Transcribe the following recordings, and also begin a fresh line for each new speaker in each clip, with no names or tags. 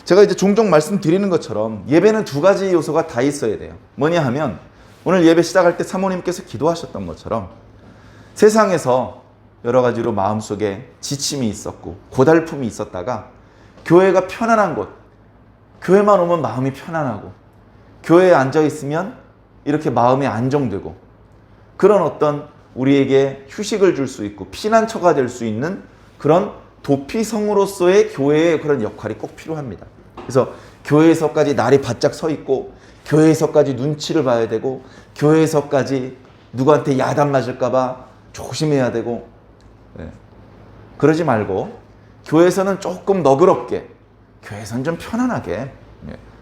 제가 이제 종종 말씀드리는 것처럼 예배는 두 가지 요소가 다 있어야 돼요. 뭐냐 하면 오늘 예배 시작할 때 사모님께서 기도하셨던 것처럼 세상에서 여러 가지로 마음속에 지침이 있었고 고달픔이 있었다가 교회가 편안한 곳, 교회만 오면 마음이 편안하고 교회에 앉아 있으면 이렇게 마음이 안정되고 그런 어떤 우리에게 휴식을 줄 수 있고 피난처가 될 수 있는 그런 도피성으로서의 교회의 그런 역할이 꼭 필요합니다. 그래서 교회에서까지 날이 바짝 서 있고 교회에서까지 눈치를 봐야 되고 교회에서까지 누구한테 야단 맞을까 봐 조심해야 되고 그러지 말고 교회에서는 조금 너그럽게 교회에서는 좀 편안하게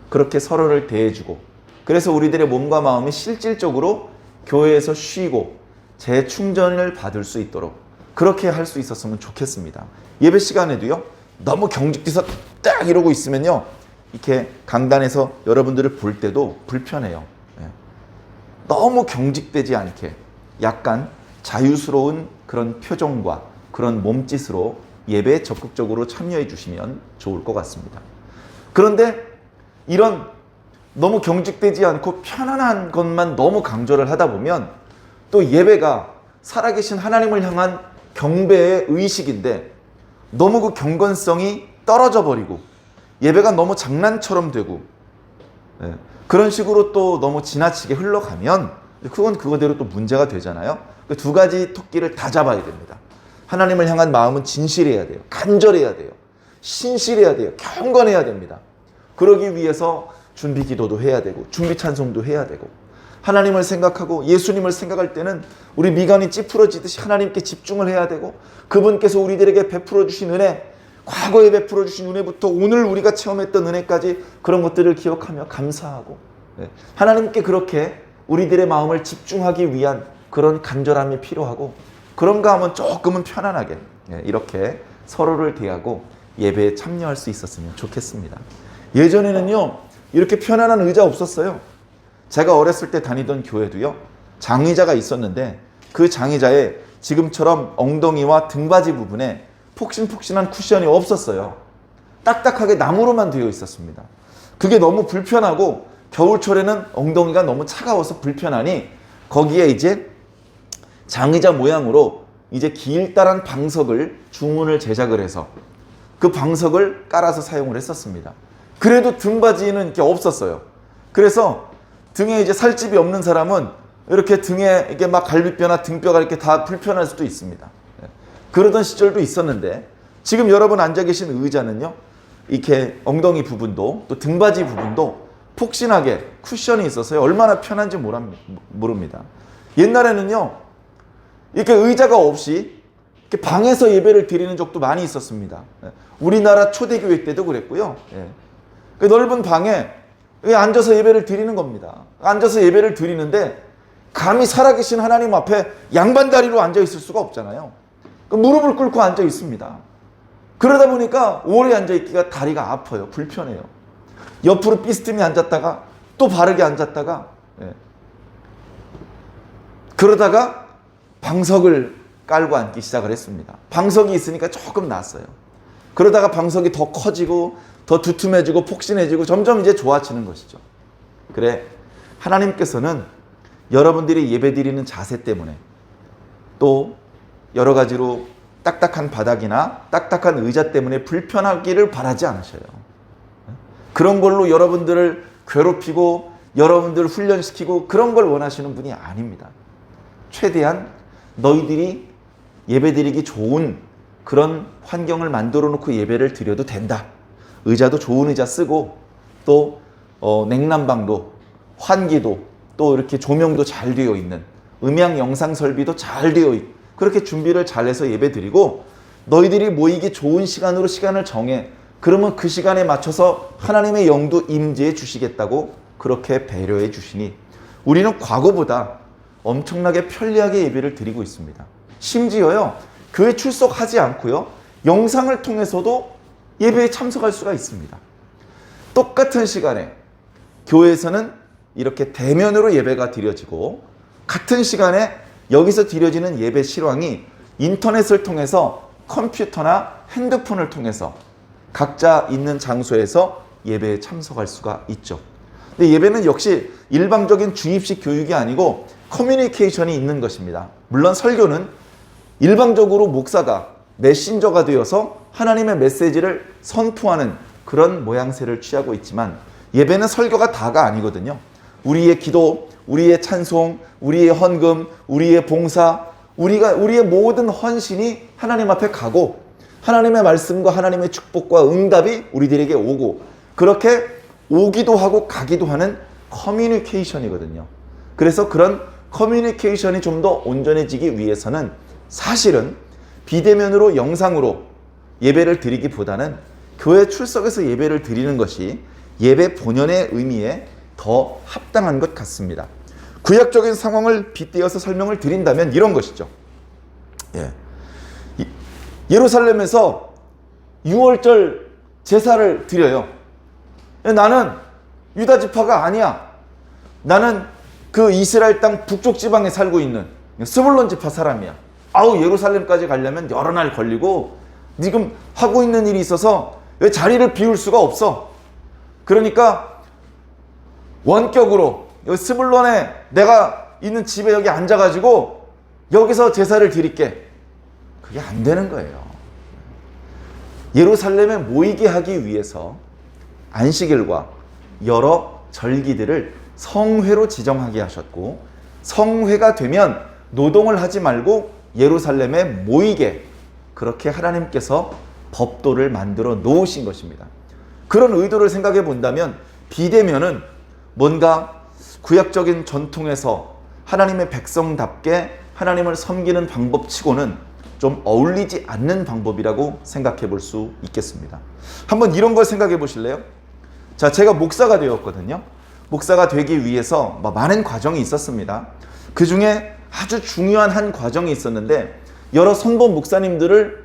그렇게 서로를 대해주고 그래서 우리들의 몸과 마음이 실질적으로 교회에서 쉬고 재충전을 받을 수 있도록 그렇게 할 수 있었으면 좋겠습니다. 예배 시간에도요 너무 경직돼서 딱 이러고 있으면요 이렇게 강단에서 여러분들을 볼 때도 불편해요. 너무 경직되지 않게 약간 자유스러운 그런 표정과 그런 몸짓으로 예배에 적극적으로 참여해 주시면 좋을 것 같습니다. 그런데 이런 너무 경직되지 않고 편안한 것만 너무 강조를 하다 보면 또 예배가 살아계신 하나님을 향한 경배의 의식인데 너무 그 경건성이 떨어져 버리고 예배가 너무 장난처럼 되고 그런 식으로 또 너무 지나치게 흘러가면 그건 그거대로 또 문제가 되잖아요. 그 두 가지 토끼를 다 잡아야 됩니다. 하나님을 향한 마음은 진실해야 돼요. 간절해야 돼요. 신실해야 돼요. 경건해야 됩니다. 그러기 위해서 준비 기도도 해야 되고 준비 찬송도 해야 되고 하나님을 생각하고 예수님을 생각할 때는 우리 미간이 찌푸러지듯이 하나님께 집중을 해야 되고 그분께서 우리들에게 베풀어 주신 은혜 과거에 베풀어 주신 은혜부터 오늘 우리가 체험했던 은혜까지 그런 것들을 기억하며 감사하고 하나님께 그렇게 우리들의 마음을 집중하기 위한 그런 간절함이 필요하고 그런가 하면 조금은 편안하게 이렇게 서로를 대하고 예배에 참여할 수 있었으면 좋겠습니다. 예전에는요 이렇게 편안한 의자 없었어요. 제가 어렸을 때 다니던 교회도요 장의자가 있었는데 그 장의자에 지금처럼 엉덩이와 등받이 부분에 폭신폭신한 쿠션이 없었어요. 딱딱하게 나무로만 되어 있었습니다. 그게 너무 불편하고 겨울철에는 엉덩이가 너무 차가워서 불편하니 거기에 이제 장의자 모양으로 이제 길다란 방석을 주문을 제작을 해서 그 방석을 깔아서 사용을 했었습니다. 그래도 등받이는 이렇게 없었어요. 그래서 등에 이제 살집이 없는 사람은 이렇게 등에 이게 막 갈비뼈나 등뼈가 이렇게 다 불편할 수도 있습니다. 그러던 시절도 있었는데 지금 여러분 앉아 계신 의자는요 이렇게 엉덩이 부분도 또 등받이 부분도 폭신하게 쿠션이 있어서요 얼마나 편한지 모릅니다. 옛날에는요 이렇게 의자가 없이 이렇게 방에서 예배를 드리는 적도 많이 있었습니다. 우리나라 초대교회 때도 그랬고요. 그 넓은 방에 앉아서 예배를 드리는 겁니다. 앉아서 예배를 드리는데 감히 살아계신 하나님 앞에 양반다리로 앉아 있을 수가 없잖아요. 무릎을 꿇고 앉아 있습니다. 그러다 보니까 오래 앉아 있기가 다리가 아파요. 불편해요. 옆으로 삐스듬히 앉았다가 또 바르게 앉았다가 그러다가 방석을 깔고 앉기 시작을 했습니다. 방석이 있으니까 조금 낫어요. 그러다가 방석이 더 커지고 더 두툼해지고 폭신해지고 점점 이제 좋아지는 것이죠. 그래 하나님께서는 여러분들이 예배드리는 자세 때문에 또 여러 가지로 딱딱한 바닥이나 딱딱한 의자 때문에 불편하기를 바라지 않으셔요. 그런 걸로 여러분들을 괴롭히고 여러분들을 훈련시키고 그런 걸 원하시는 분이 아닙니다. 최대한 너희들이 예배드리기 좋은 그런 환경을 만들어 놓고 예배를 드려도 된다. 의자도 좋은 의자 쓰고 또 냉난방도 환기도 또 이렇게 조명도 잘 되어 있는 음향 영상 설비도 잘 되어 있고 그렇게 준비를 잘해서 예배드리고 너희들이 모이기 좋은 시간으로 시간을 정해 그러면 그 시간에 맞춰서 하나님의 영도 임재해 주시겠다고 그렇게 배려해 주시니 우리는 과거보다 엄청나게 편리하게 예배를 드리고 있습니다. 심지어요 교회 출석하지 않고요 영상을 통해서도 예배에 참석할 수가 있습니다. 똑같은 시간에 교회에서는 이렇게 대면으로 예배가 드려지고 같은 시간에 여기서 드려지는 예배 실황이 인터넷을 통해서 컴퓨터나 핸드폰을 통해서 각자 있는 장소에서 예배에 참석할 수가 있죠. 근데 예배는 역시 일방적인 주입식 교육이 아니고 커뮤니케이션이 있는 것입니다. 물론 설교는 일방적으로 목사가 메신저가 되어서 하나님의 메시지를 선포하는 그런 모양새를 취하고 있지만 예배는 설교가 다가 아니거든요. 우리의 기도, 우리의 찬송, 우리의 헌금, 우리의 봉사, 우리의 모든 헌신이 하나님 앞에 가고 하나님의 말씀과 하나님의 축복과 응답이 우리들에게 오고 그렇게 오기도 하고 가기도 하는 커뮤니케이션이거든요. 그래서 그런 커뮤니케이션이 좀 더 온전해지기 위해서는 사실은 비대면으로 영상으로 예배를 드리기보다는 교회 출석해서 예배를 드리는 것이 예배 본연의 의미에 더 합당한 것 같습니다. 구약적인 상황을 빗대어서 설명을 드린다면 이런 것이죠. 예루살렘에서 6월절 제사를 드려요. 나는 유다 지파가 아니야. 나는 그 이스라엘 땅 북쪽 지방에 살고 있는 스불론 지파 사람이야. 예루살렘까지 가려면 여러 날 걸리고 지금 하고 있는 일이 있어서 자리를 비울 수가 없어. 그러니까 원격으로 여기 스불론에 내가 있는 집에 여기 앉아가지고 여기서 제사를 드릴게. 그게 안 되는 거예요. 예루살렘에 모이게 하기 위해서 안식일과 여러 절기들을 성회로 지정하게 하셨고 성회가 되면 노동을 하지 말고 예루살렘에 모이게 그렇게 하나님께서 법도를 만들어 놓으신 것입니다. 그런 의도를 생각해 본다면 비대면은 뭔가 구약적인 전통에서 하나님의 백성답게 하나님을 섬기는 방법치고는 좀 어울리지 않는 방법이라고 생각해 볼 수 있겠습니다. 한번 이런 걸 생각해 보실래요? 자, 제가 목사가 되었거든요. 목사가 되기 위해서 많은 과정이 있었습니다. 그 중에 아주 중요한 한 과정이 있었는데 여러 선본 목사님들을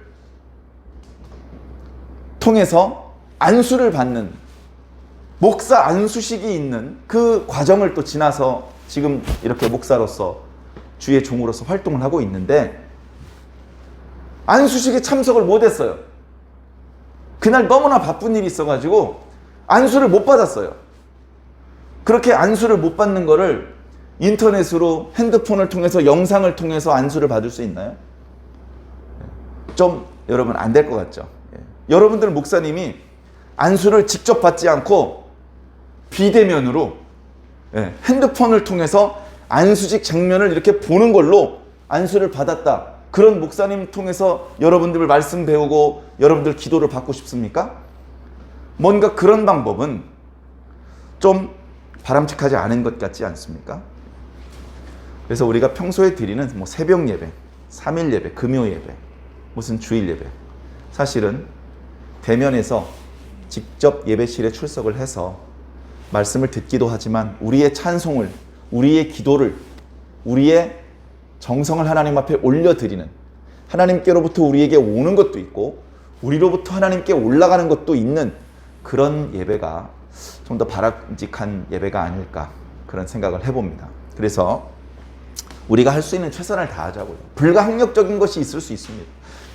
통해서 안수를 받는 목사 안수식이 있는 그 과정을 또 지나서 지금 이렇게 목사로서 주의 종으로서 활동을 하고 있는데 안수식에 참석을 못했어요. 그날 너무나 바쁜 일이 있어가지고 안수를 못 받았어요. 그렇게 안수를 못 받는 거를 인터넷으로 핸드폰을 통해서 영상을 통해서 안수를 받을 수 있나요? 좀 여러분 안 될 것 같죠? 여러분들 목사님이 안수를 직접 받지 않고 비대면으로 핸드폰을 통해서 안수식 장면을 이렇게 보는 걸로 안수를 받았다. 그런 목사님 통해서 여러분들 말씀 배우고 여러분들 기도를 받고 싶습니까? 뭔가 그런 방법은 좀 바람직하지 않은 것 같지 않습니까? 그래서 우리가 평소에 드리는 새벽 예배, 3일 예배, 금요 예배, 무슨 주일 예배 사실은 대면에서 직접 예배실에 출석을 해서 말씀을 듣기도 하지만 우리의 찬송을, 우리의 기도를, 우리의 정성을 하나님 앞에 올려드리는 하나님께로부터 우리에게 오는 것도 있고 우리로부터 하나님께 올라가는 것도 있는 그런 예배가 좀 더 바람직한 예배가 아닐까 그런 생각을 해봅니다. 그래서 우리가 할 수 있는 최선을 다하자고요. 불가항력적인 것이 있을 수 있습니다.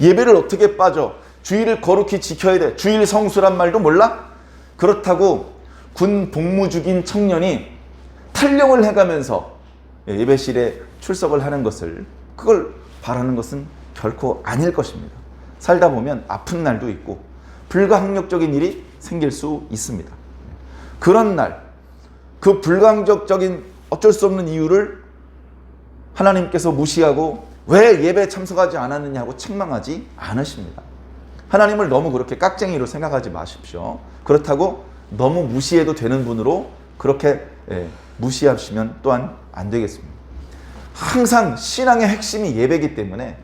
예배를 어떻게 빠져? 주일을 거룩히 지켜야 돼. 주일 성수란 말도 몰라? 그렇다고 군 복무 중인 청년이 탈령을 해가면서 예배실에 출석을 하는 것을 그걸 바라는 것은 결코 아닐 것입니다. 살다 보면 아픈 날도 있고 불가항력적인 일이 생길 수 있습니다. 그런 날, 그 불가항력적인 어쩔 수 없는 이유를 하나님께서 무시하고 왜 예배에 참석하지 않았느냐고 책망하지 않으십니다. 하나님을 너무 그렇게 깍쟁이로 생각하지 마십시오. 그렇다고 너무 무시해도 되는 분으로 그렇게 무시하시면 또한 안 되겠습니다. 항상 신앙의 핵심이 예배이기 때문에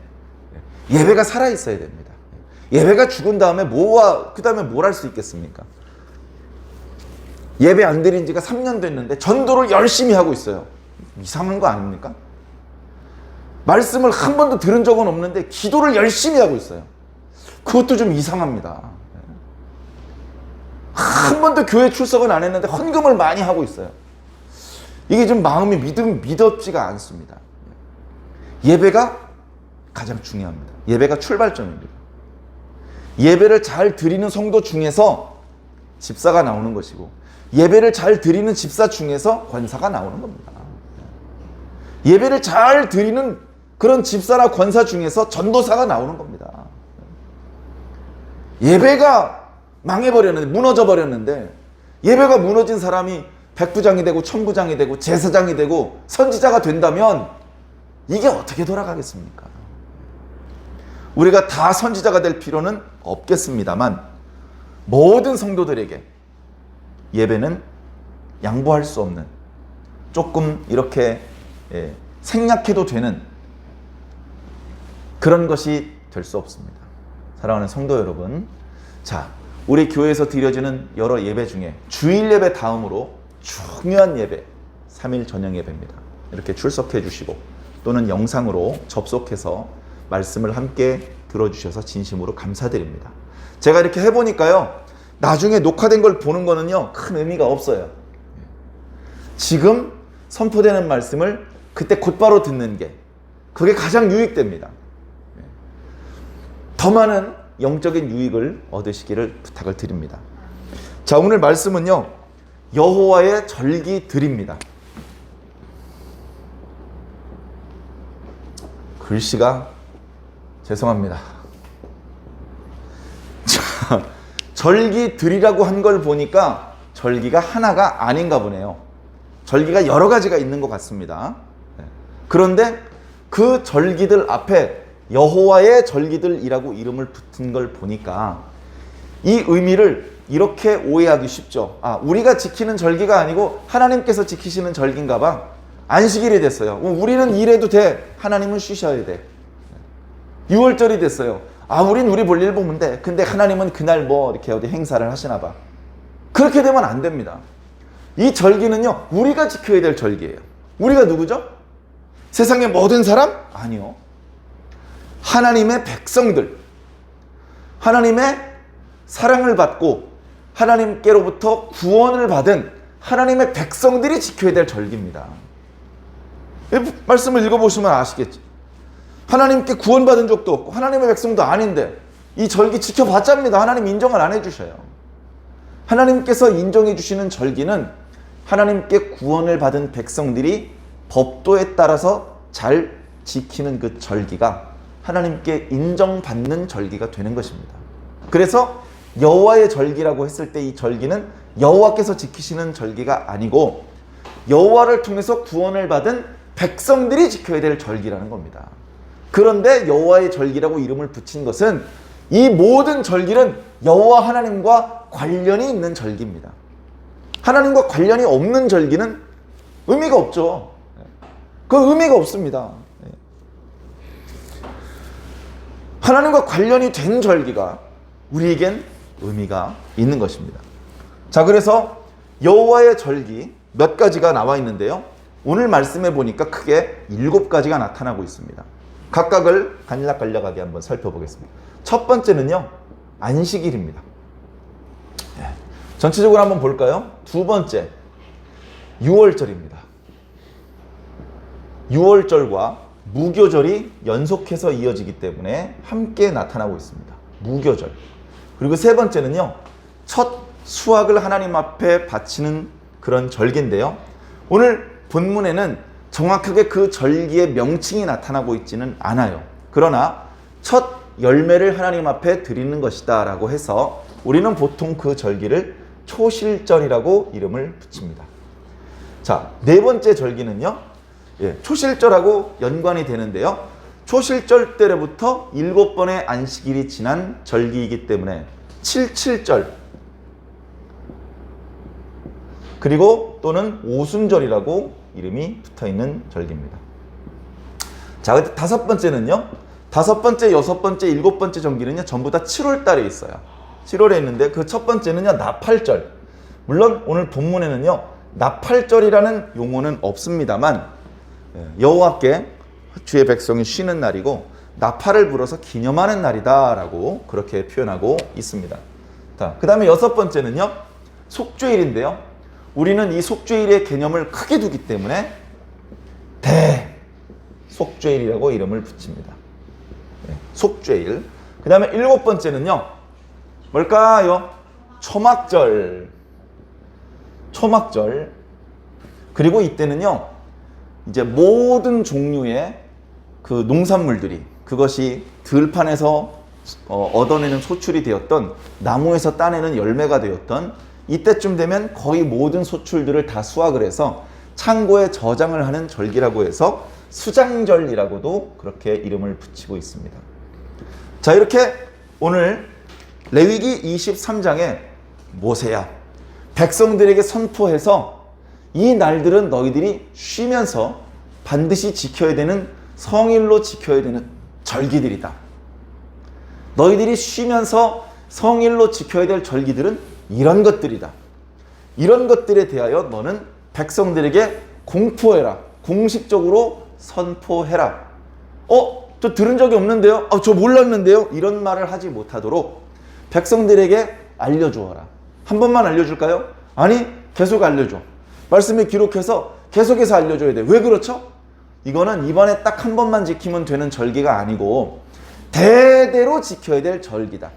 예배가 살아있어야 됩니다. 예배가 죽은 다음에 그 다음에 뭘 할 수 있겠습니까? 예배 안 드린 지가 3년 됐는데 전도를 열심히 하고 있어요. 이상한 거 아닙니까? 말씀을 한 번도 들은 적은 없는데 기도를 열심히 하고 있어요. 그것도 좀 이상합니다. 한 번도 교회 출석은 안 했는데 헌금을 많이 하고 있어요. 이게 좀 마음이 믿었지가 않습니다. 예배가 가장 중요합니다. 예배가 출발점입니다. 예배를 잘 드리는 성도 중에서 집사가 나오는 것이고, 예배를 잘 드리는 집사 중에서 권사가 나오는 겁니다. 예배를 잘 드리는 그런 집사나 권사 중에서 전도사가 나오는 겁니다. 예배가 망해버렸는데, 무너져 버렸는데, 예배가 무너진 사람이 백부장이 되고 천부장이 되고 제사장이 되고 선지자가 된다면 이게 어떻게 돌아가겠습니까? 우리가 다 선지자가 될 필요는 없겠습니다만, 모든 성도들에게 예배는 양보할 수 없는, 조금 이렇게 생략해도 되는 그런 것이 될 수 없습니다. 사랑하는 성도 여러분, 자, 우리 교회에서 드려지는 여러 예배 중에 주일 예배 다음으로 중요한 예배, 3일 저녁 예배입니다. 이렇게 출석해 주시고 또는 영상으로 접속해서 말씀을 함께 들어주셔서 진심으로 감사드립니다. 제가 이렇게 해보니까요, 나중에 녹화된 걸 보는 거는요, 큰 의미가 없어요. 지금 선포되는 말씀을 그때 곧바로 듣는 게, 그게 가장 유익됩니다. 더 많은 영적인 유익을 얻으시기를 부탁을 드립니다. 자, 오늘 말씀은요, 여호와의 절기들입니다. 글씨가 죄송합니다. 자, 절기들이라고 한 걸 보니까 절기가 하나가 아닌가 보네요. 절기가 여러 가지가 있는 것 같습니다. 그런데 그 절기들 앞에 여호와의 절기들이라고 이름을 붙은 걸 보니까 이 의미를 이렇게 오해하기 쉽죠. 아, 우리가 지키는 절기가 아니고 하나님께서 지키시는 절기인가 봐. 안식일이 됐어요. 우리는 일해도 돼. 하나님은 쉬셔야 돼. 6월절이 됐어요. 아, 우린 우리 볼일 보면 돼. 근데 하나님은 그날 뭐 이렇게 어디 행사를 하시나 봐. 그렇게 되면 안 됩니다. 이 절기는요, 우리가 지켜야 될 절기예요. 우리가 누구죠? 세상의 모든 사람? 아니요. 하나님의 백성들, 하나님의 사랑을 받고 하나님께로부터 구원을 받은 하나님의 백성들이 지켜야 될 절기입니다. 말씀을 읽어보시면 아시겠죠. 하나님께 구원받은 적도 없고 하나님의 백성도 아닌데 이 절기 지켜봤자입니다. 하나님 인정을 안 해주셔요. 하나님께서 인정해 주시는 절기는 하나님께 구원을 받은 백성들이 법도에 따라서 잘 지키는 그 절기가 하나님께 인정받는 절기가 되는 것입니다. 그래서 여호와의 절기라고 했을 때 이 절기는 여호와께서 지키시는 절기가 아니고 여호와를 통해서 구원을 받은 백성들이 지켜야 될 절기라는 겁니다. 그런데 여호와의 절기라고 이름을 붙인 것은 이 모든 절기는 여호와 하나님과 관련이 있는 절기입니다. 하나님과 관련이 없는 절기는 의미가 없죠. 그 의미가 없습니다. 하나님과 관련이 된 절기가 우리에겐 의미가 있는 것입니다. 자, 그래서 여호와의 절기 몇 가지가 나와 있는데요. 오늘 말씀해 보니까 크게 7가지가 나타나고 있습니다. 각각을 간략간략하게 한번 살펴보겠습니다. 첫 번째는요, 안식일입니다. 전체적으로 한번 볼까요? 두 번째, 6월절입니다. 6월절과 무교절이 연속해서 이어지기 때문에 함께 나타나고 있습니다. 무교절. 그리고 세 번째는요, 첫 수확을 하나님 앞에 바치는 그런 절기인데요. 오늘 본문에는 정확하게 그 절기의 명칭이 나타나고 있지는 않아요. 그러나 첫 열매를 하나님 앞에 드리는 것이다 라고 해서 우리는 보통 그 절기를 초실절이라고 이름을 붙입니다. 자, 네 번째 절기는요, 초실절하고 연관이 되는데요. 초실절 때로부터 7번의 안식일이 지난 절기이기 때문에 77절, 그리고 또는 오순절이라고 이름이 붙어있는 절기입니다. 자, 다섯 번째는요, 다섯 번째, 여섯 번째, 일곱 번째 절기는요, 전부 다 7월 달에 있어요. 7월에 있는데 그 첫 번째는요, 나팔절. 물론 오늘 본문에는요, 나팔절이라는 용어는 없습니다만 여호와께 주의 백성이 쉬는 날이고 나팔을 불어서 기념하는 날이다라고 그렇게 표현하고 있습니다. 자, 그 다음에 여섯 번째는요, 속죄일인데요. 우리는 이 속죄일의 개념을 크게 두기 때문에 대속죄일이라고 이름을 붙입니다. 속죄일. 그 다음에 일곱 번째는요, 뭘까요? 초막절. 초막절. 그리고 이때는요, 이제 모든 종류의 그 농산물들이, 그것이 들판에서 얻어내는 소출이 되었던, 나무에서 따내는 열매가 되었던, 이때쯤 되면 거의 모든 소출들을 다 수확을 해서 창고에 저장을 하는 절기라고 해서 수장절이라고도 그렇게 이름을 붙이고 있습니다. 자, 이렇게 오늘 레위기 23장에 모세야, 백성들에게 선포해서 이 날들은 너희들이 쉬면서 반드시 지켜야 되는, 성일로 지켜야 되는 절기들이다. 너희들이 쉬면서 성일로 지켜야 될 절기들은 이런 것들이다. 이런 것들에 대하여 너는 백성들에게 공포해라. 공식적으로 선포해라. 저 들은 적이 없는데요? 저 몰랐는데요? 이런 말을 하지 못하도록 백성들에게 알려주어라. 한 번만 알려줄까요? 아니, 계속 알려줘. 말씀에 기록해서 계속해서 알려줘야 돼. 왜 그렇죠? 이거는 이번에 딱 한 번만 지키면 되는 절기가 아니고 대대로 지켜야 될 절기다.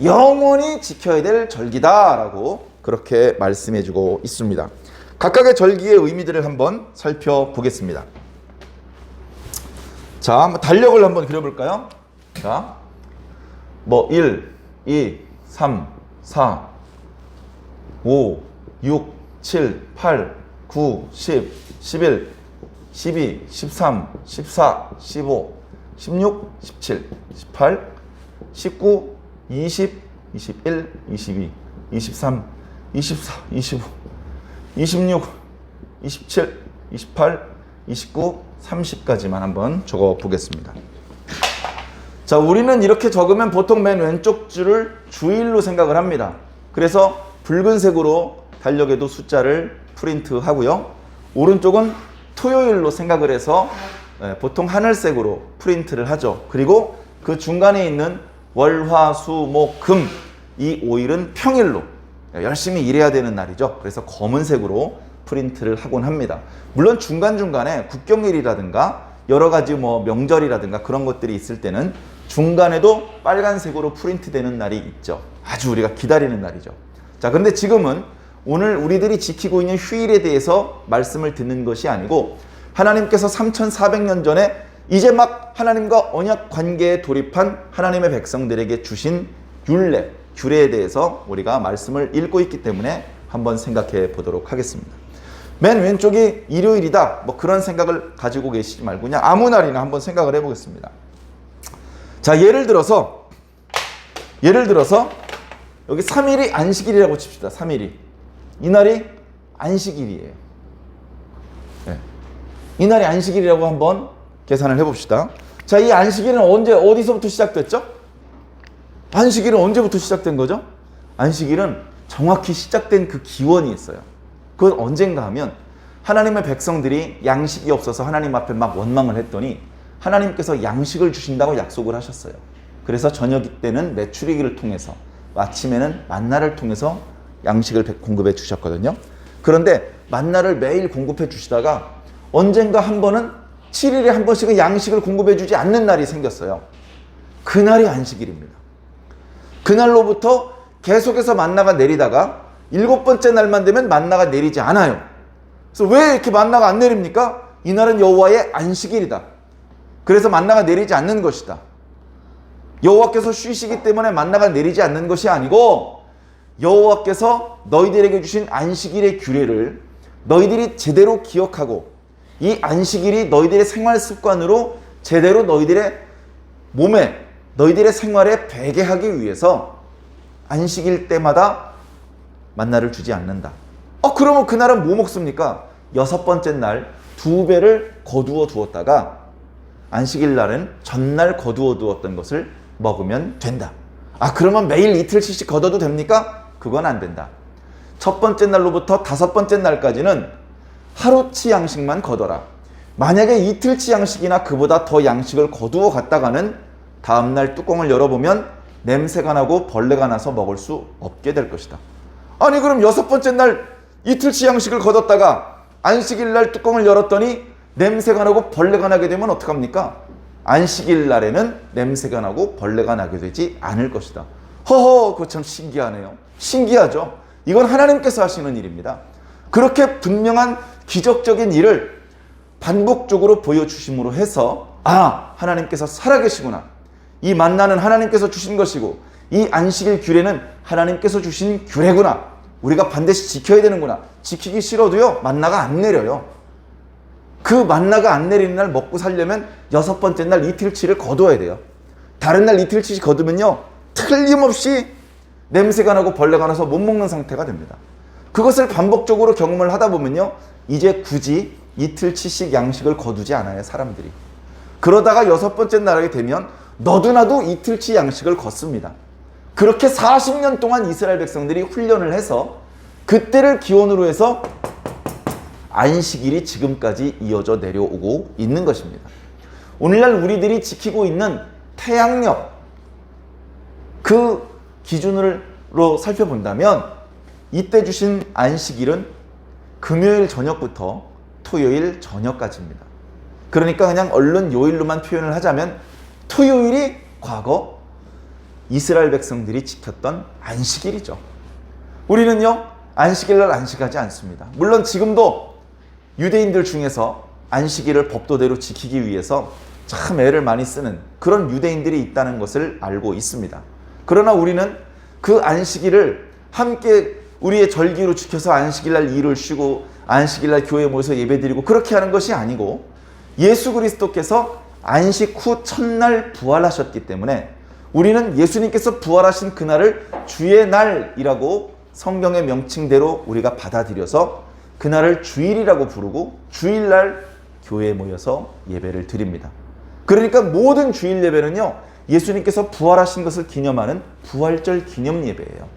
영원히 지켜야 될 절기다 라고 그렇게 말씀해주고 있습니다. 각각의 절기의 의미들을 한번 살펴보겠습니다. 자, 달력을 한번 그려볼까요? 자, 1, 2, 3, 4, 5, 6, 7, 8, 9, 10, 11, 12, 13, 14, 15, 16, 17, 18, 19, 20, 21, 22, 23, 24, 25, 26, 27, 28, 29, 30까지만 한번 적어 보겠습니다. 자, 우리는 이렇게 적으면 보통 맨 왼쪽 줄을 주일로 생각을 합니다. 그래서 붉은색으로 달력에도 숫자를 프린트 하고요. 오른쪽은 토요일로 생각을 해서 보통 하늘색으로 프린트를 하죠. 그리고 그 중간에 있는 월, 화, 수, 목, 금, 이 5일은 평일로 열심히 일해야 되는 날이죠. 그래서 검은색으로 프린트를 하곤 합니다. 물론 중간중간에 국경일이라든가 여러 가지 명절이라든가 그런 것들이 있을 때는 중간에도 빨간색으로 프린트되는 날이 있죠. 아주 우리가 기다리는 날이죠. 자, 그런데 지금은 오늘 우리들이 지키고 있는 휴일에 대해서 말씀을 듣는 것이 아니고 하나님께서 3400년 전에 이제 막 하나님과 언약 관계에 돌입한 하나님의 백성들에게 주신 율례, 규례에 대해서 우리가 말씀을 읽고 있기 때문에 한번 생각해 보도록 하겠습니다. 맨 왼쪽이 일요일이다, 그런 생각을 가지고 계시지 말고 그냥 아무 날이나 한번 생각을 해보겠습니다. 자, 예를 들어서 여기 3일이 안식일이라고 칩시다. 3일이. 이날이 안식일이에요. 네. 이날이 안식일이라고 한번 계산을 해봅시다. 자, 이 안식일은 어디서부터 시작됐죠? 안식일은 언제부터 시작된 거죠? 안식일은 정확히 시작된 그 기원이 있어요. 그건 언젠가 하면 하나님의 백성들이 양식이 없어서 하나님 앞에 막 원망을 했더니 하나님께서 양식을 주신다고 약속을 하셨어요. 그래서 저녁 때는 메추리기를 통해서, 아침에는 만나를 통해서 양식을 공급해 주셨거든요. 그런데 만나를 매일 공급해 주시다가 언젠가 한 번은 7일에 한 번씩은 양식을 공급해 주지 않는 날이 생겼어요. 그날이 안식일입니다. 그날로부터 계속해서 만나가 내리다가 7번째 날만 되면 만나가 내리지 않아요. 그래서 왜 이렇게 만나가 안 내립니까? 이날은 여호와의 안식일이다. 그래서 만나가 내리지 않는 것이다. 여호와께서 쉬시기 때문에 만나가 내리지 않는 것이 아니고 여호와께서 너희들에게 주신 안식일의 규례를 너희들이 제대로 기억하고 이 안식일이 너희들의 생활 습관으로 제대로 너희들의 몸에, 너희들의 생활에 배게 하기 위해서 안식일 때마다 만나를 주지 않는다. 그러면 그날은 뭐 먹습니까? 6번째 날 2배를 거두어 두었다가 안식일 날은 전날 거두어 두었던 것을 먹으면 된다. 그러면 매일 이틀씩 거둬도 됩니까? 그건 안 된다. 첫 번째 날로부터 5번째 날까지는 하루치 양식만 거둬라. 만약에 이틀치 양식이나 그보다 더 양식을 거두어 갔다가는 다음날 뚜껑을 열어보면 냄새가 나고 벌레가 나서 먹을 수 없게 될 것이다. 아니, 그럼 6번째 날 이틀치 양식을 거뒀다가 안식일 날 뚜껑을 열었더니 냄새가 나고 벌레가 나게 되면 어떡합니까? 안식일 날에는 냄새가 나고 벌레가 나게 되지 않을 것이다. 허허, 그거 참 신기하네요. 신기하죠? 이건 하나님께서 하시는 일입니다. 그렇게 분명한 기적적인 일을 반복적으로 보여주심으로 해서 하나님께서 살아계시구나. 이 만나는 하나님께서 주신 것이고 이 안식일 규례는 하나님께서 주신 규례구나. 우리가 반드시 지켜야 되는구나. 지키기 싫어도요, 만나가 안 내려요. 그 만나가 안 내리는 날 먹고 살려면 6번째 날 이틀치를 거둬야 돼요. 다른 날 이틀치 거두면요, 틀림없이 냄새가 나고 벌레가 나서 못 먹는 상태가 됩니다. 그것을 반복적으로 경험을 하다 보면요, 이제 굳이 이틀치씩 양식을 거두지 않아요, 사람들이. 그러다가 6번째 날이 되면 너도나도 이틀치 양식을 걷습니다. 그렇게 40년 동안 이스라엘 백성들이 훈련을 해서 그때를 기원으로 해서 안식일이 지금까지 이어져 내려오고 있는 것입니다. 오늘날 우리들이 지키고 있는 태양력, 그 기준으로 살펴본다면 이때 주신 안식일은 금요일 저녁부터 토요일 저녁까지입니다. 그러니까 그냥 얼른 요일로만 표현을 하자면 토요일이 과거 이스라엘 백성들이 지켰던 안식일이죠. 우리는요, 안식일날 안식하지 않습니다. 물론 지금도 유대인들 중에서 안식일을 법도대로 지키기 위해서 참 애를 많이 쓰는 그런 유대인들이 있다는 것을 알고 있습니다. 그러나 우리는 그 안식일을 함께 우리의 절기로 지켜서 안식일날 일을 쉬고 안식일날 교회에 모여서 예배드리고 그렇게 하는 것이 아니고 예수 그리스도께서 안식 후 첫날 부활하셨기 때문에 우리는 예수님께서 부활하신 그날을 주의 날이라고 성경의 명칭대로 우리가 받아들여서 그날을 주일이라고 부르고 주일날 교회에 모여서 예배를 드립니다. 그러니까 모든 주일 예배는요, 예수님께서 부활하신 것을 기념하는 부활절 기념 예배예요.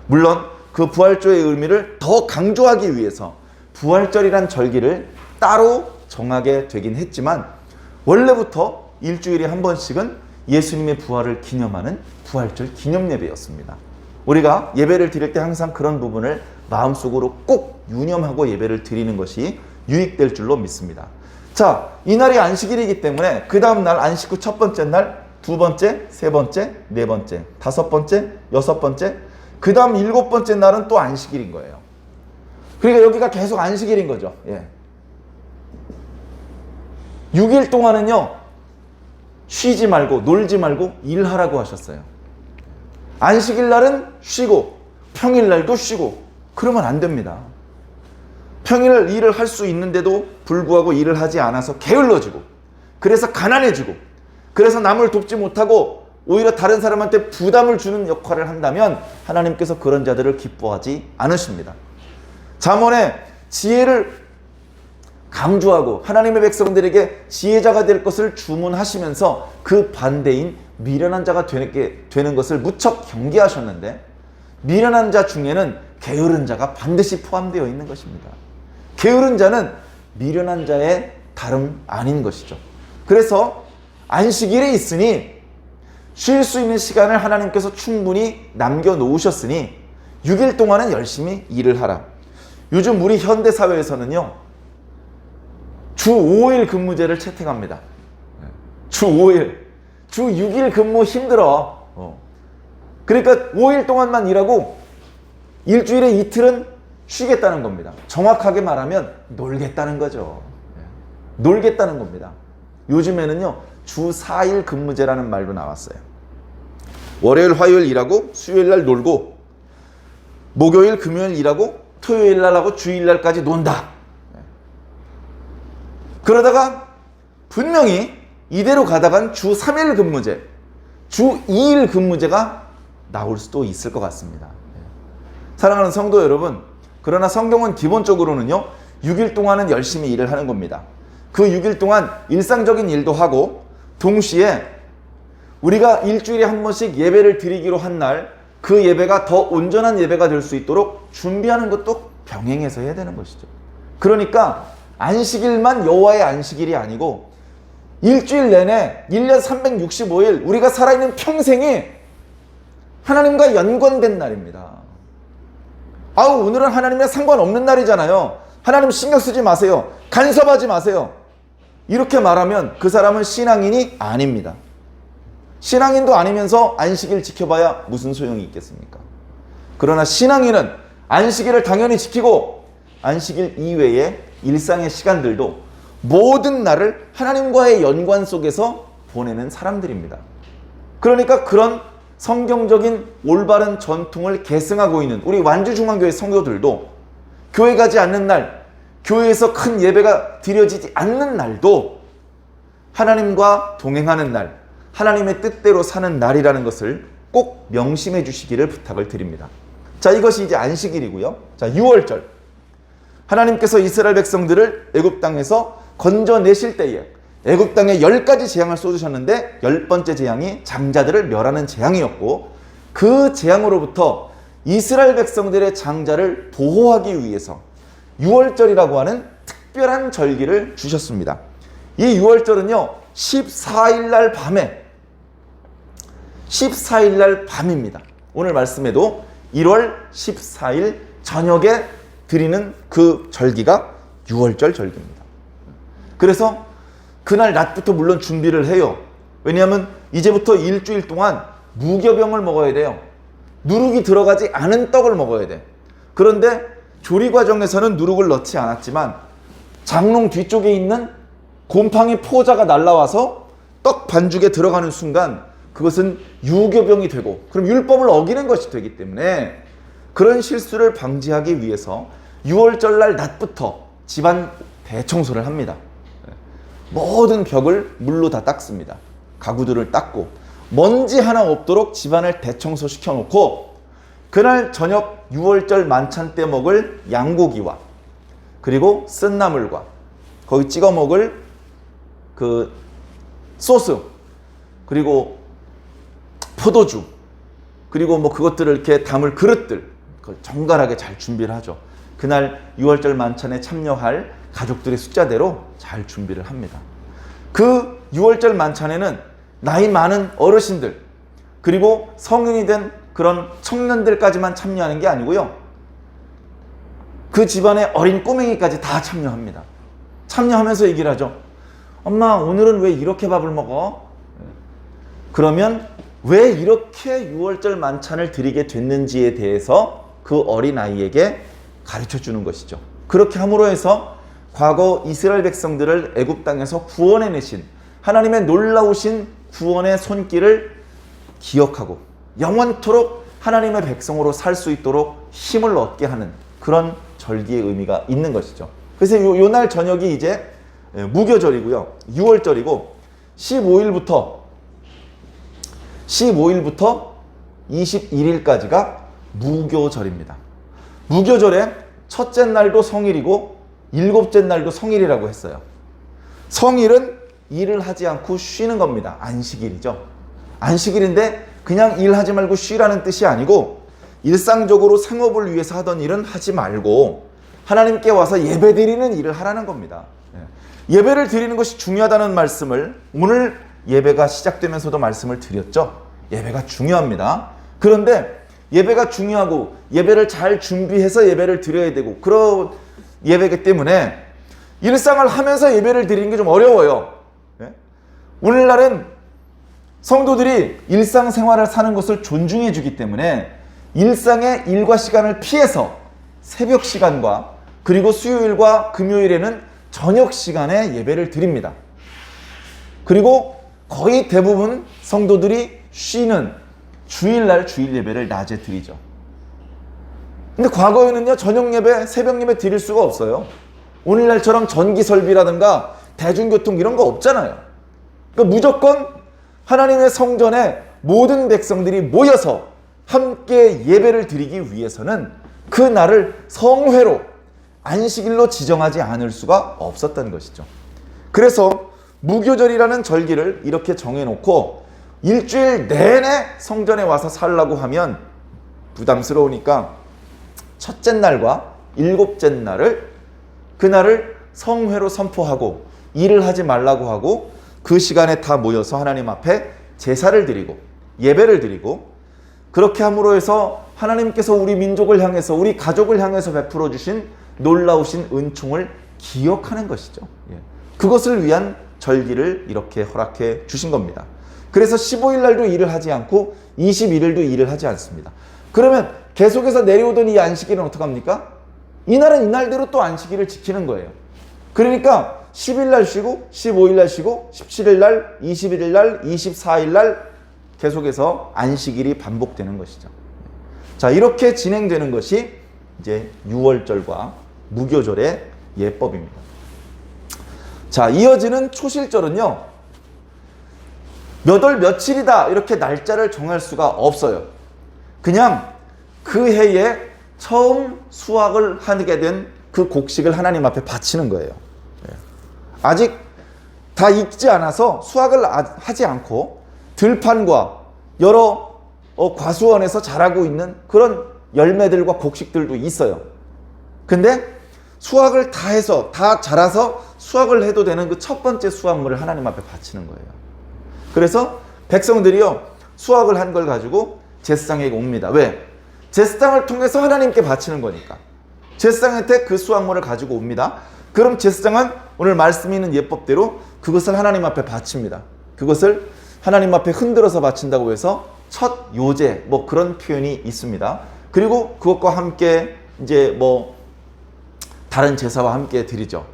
물론 그 부활절의 의미를 더 강조하기 위해서 부활절이란 절기를 따로 정하게 되긴 했지만 원래부터 일주일에 한 번씩은 예수님의 부활을 기념하는 부활절 기념 예배였습니다. 우리가 예배를 드릴 때 항상 그런 부분을 마음속으로 꼭 유념하고 예배를 드리는 것이 유익될 줄로 믿습니다. 자, 이날이 안식일이기 때문에 그 다음 날 안식 후 첫 번째 날, 두 번째, 세 번째, 네 번째, 다섯 번째, 여섯 번째, 그 다음 7번째 날은 또 안식일인 거예요. 그러니까 여기가 계속 안식일인 거죠. 6일 동안은요, 쉬지 말고 놀지 말고 일하라고 하셨어요. 안식일 날은 쉬고 평일 날도 쉬고 그러면 안 됩니다. 평일 일을 할 수 있는데도 불구하고 일을 하지 않아서 게을러지고 그래서 가난해지고 그래서 남을 돕지 못하고 오히려 다른 사람한테 부담을 주는 역할을 한다면 하나님께서 그런 자들을 기뻐하지 않으십니다. 잠언에 지혜를 강조하고 하나님의 백성들에게 지혜자가 될 것을 주문하시면서 그 반대인 미련한 자가 되는 것을 무척 경계하셨는데 미련한 자 중에는 게으른 자가 반드시 포함되어 있는 것입니다. 게으른 자는 미련한 자의 다름 아닌 것이죠. 그래서 안식일에 있으니 쉴 수 있는 시간을 하나님께서 충분히 남겨놓으셨으니 6일 동안은 열심히 일을 하라. 요즘 우리 현대사회에서는요, 주 5일 근무제를 채택합니다. 주 5일. 주 6일 근무 힘들어. 그러니까 5일 동안만 일하고 일주일에 이틀은 쉬겠다는 겁니다. 정확하게 말하면 놀겠다는 거죠. 놀겠다는 겁니다. 요즘에는요, 주 4일 근무제라는 말도 나왔어요. 월요일, 화요일 일하고 수요일 날 놀고 목요일, 금요일 일하고 토요일 날 하고 주일 날까지 논다. 그러다가 분명히 이대로 가다간 주 3일 근무제, 주 2일 근무제가 나올 수도 있을 것 같습니다. 사랑하는 성도 여러분, 그러나 성경은 기본적으로는요, 6일 동안은 열심히 일을 하는 겁니다. 그 6일 동안 일상적인 일도 하고 동시에 우리가 일주일에 한 번씩 예배를 드리기로 한 날 그 예배가 더 온전한 예배가 될 수 있도록 준비하는 것도 병행해서 해야 되는 것이죠. 그러니까 안식일만 여호와의 안식일이 아니고 일주일 내내 1년 365일 우리가 살아있는 평생이 하나님과 연관된 날입니다. 오늘은 하나님이랑 상관없는 날이잖아요. 하나님 신경 쓰지 마세요. 간섭하지 마세요. 이렇게 말하면 그 사람은 신앙인이 아닙니다. 신앙인도 아니면서 안식일 지켜봐야 무슨 소용이 있겠습니까? 그러나 신앙인은 안식일을 당연히 지키고 안식일 이외의 일상의 시간들도 모든 날을 하나님과의 연관 속에서 보내는 사람들입니다. 그러니까 그런 성경적인 올바른 전통을 계승하고 있는 우리 완주중앙교회 성도들도 교회 가지 않는 날, 교회에서 큰 예배가 드려지지 않는 날도 하나님과 동행하는 날, 하나님의 뜻대로 사는 날이라는 것을 꼭 명심해 주시기를 부탁을 드립니다. 자, 이것이 이제 안식일이고요. 자, 유월절. 하나님께서 이스라엘 백성들을 애굽 땅에서 건져내실 때에 애굽 땅에 10가지 재앙을 쏟으셨는데 10번째 재앙이 장자들을 멸하는 재앙이었고, 그 재앙으로부터 이스라엘 백성들의 장자를 보호하기 위해서 유월절이라고 하는 특별한 절기를 주셨습니다. 이 유월절은요 14일 날 밤에 14일 날 밤입니다. 오늘 말씀에도 1월 14일 저녁에 드리는 그 절기가 유월절 절기입니다. 그래서 그날 낮부터 물론 준비를 해요. 왜냐하면 이제부터 일주일 동안 무교병을 먹어야 돼요. 누룩이 들어가지 않은 떡을 먹어야 돼. 그런데 조리 과정에서는 누룩을 넣지 않았지만 장롱 뒤쪽에 있는 곰팡이 포자가 날라와서 떡 반죽에 들어가는 순간 그것은 유교병이 되고, 그럼 율법을 어기는 것이 되기 때문에 그런 실수를 방지하기 위해서 유월절날 낮부터 집안 대청소를 합니다. 모든 벽을 물로 다 닦습니다. 가구들을 닦고 먼지 하나 없도록 집안을 대청소 시켜놓고, 그날 저녁 유월절 만찬 때 먹을 양고기와 그리고 쓴나물과 거기 찍어 먹을 그 소스, 그리고 포도주, 그리고 뭐 그것들을 이렇게 담을 그릇들 정갈하게 잘 준비를 하죠. 그날 유월절 만찬에 참여할 가족들의 숫자대로 잘 준비를 합니다. 그 유월절 만찬에는 나이 많은 어르신들 그리고 성인이 된 그런 청년들까지만 참여하는 게 아니고요, 그 집안의 어린 꼬맹이까지 다 참여합니다. 참여하면서 얘기를 하죠. 엄마, 오늘은 왜 이렇게 밥을 먹어? 그러면 왜 이렇게 유월절 만찬을 드리게 됐는지에 대해서 그 어린아이에게 가르쳐 주는 것이죠. 그렇게 함으로 해서 과거 이스라엘 백성들을 애굽 땅에서 구원해내신 하나님의 놀라우신 구원의 손길을 기억하고 영원토록 하나님의 백성으로 살 수 있도록 힘을 얻게 하는 그런 절기의 의미가 있는 것이죠. 그래서 요 날 저녁이 이제 무교절이고요. 6월절이고 15일부터 21일까지가 무교절입니다. 무교절에 첫째 날도 성일이고 일곱째 날도 성일이라고 했어요. 성일은 일을 하지 않고 쉬는 겁니다. 안식일이죠. 안식일인데 그냥 일하지 말고 쉬라는 뜻이 아니고 일상적으로 생업을 위해서 하던 일은 하지 말고 하나님께 와서 예배 드리는 일을 하라는 겁니다. 예배를 드리는 것이 중요하다는 말씀을 오늘 예배가 시작되면서도 말씀을 드렸죠. 예배가 중요합니다. 그런데 예배가 중요하고 예배를 잘 준비해서 예배를 드려야 되고 그런 예배이기 때문에 일상을 하면서 예배를 드리는 게 좀 어려워요. 오늘날은 성도들이 일상생활을 사는 것을 존중해 주기 때문에 일상의 일과 시간을 피해서 새벽 시간과 그리고 수요일과 금요일에는 저녁 시간에 예배를 드립니다. 그리고 거의 대부분 성도들이 쉬는 주일날 주일 예배를 낮에 드리죠. 근데 과거에는요, 저녁 예배, 새벽 예배 드릴 수가 없어요. 오늘날처럼 전기 설비라든가 대중교통 이런 거 없잖아요. 그러니까 무조건 하나님의 성전에 모든 백성들이 모여서 함께 예배를 드리기 위해서는 그 날을 성회로 안식일로 지정하지 않을 수가 없었던 것이죠. 그래서 무교절이라는 절기를 이렇게 정해놓고 일주일 내내 성전에 와서 살라고 하면 부담스러우니까 첫째 날과 일곱째 날을 그날을 성회로 선포하고 일을 하지 말라고 하고 그 시간에 다 모여서 하나님 앞에 제사를 드리고 예배를 드리고 그렇게 함으로 해서 하나님께서 우리 민족을 향해서 우리 가족을 향해서 베풀어 주신 놀라우신 은총을 기억하는 것이죠. 그것을 위한 절기를 이렇게 허락해 주신 겁니다. 그래서 15일 날도 일을 하지 않고 21일도 일을 하지 않습니다. 그러면 계속해서 내려오던 이 안식일은 어떡합니까? 이날은 이날대로 또 안식일을 지키는 거예요. 그러니까 10일 날 쉬고 15일 날 쉬고 17일 날, 21일 날, 24일 날 계속해서 안식일이 반복되는 것이죠. 자, 이렇게 진행되는 것이 이제 유월절과 무교절의 예법입니다. 자, 이어지는 초실절은요, 몇 월 며칠이다 이렇게 날짜를 정할 수가 없어요. 그냥 그 해에 처음 수확을 하게 된 그 곡식을 하나님 앞에 바치는 거예요. 아직 다 익지 않아서 수확을 하지 않고 들판과 여러 과수원에서 자라고 있는 그런 열매들과 곡식들도 있어요. 근데 수확을 다 해서 다 자라서 수확을 해도 되는 그 첫 번째 수확물을 하나님 앞에 바치는 거예요. 그래서 백성들이요, 수확을 한 걸 가지고 제사장에게 옵니다. 왜? 제사장을 통해서 하나님께 바치는 거니까. 제사장한테 그 수확물을 가지고 옵니다. 그럼 제사장은 오늘 말씀이 있는 예법대로 그것을 하나님 앞에 바칩니다. 그것을 하나님 앞에 흔들어서 바친다고 해서 첫 요제 뭐 그런 표현이 있습니다. 그리고 그것과 함께 이제 뭐 다른 제사와 함께 드리죠.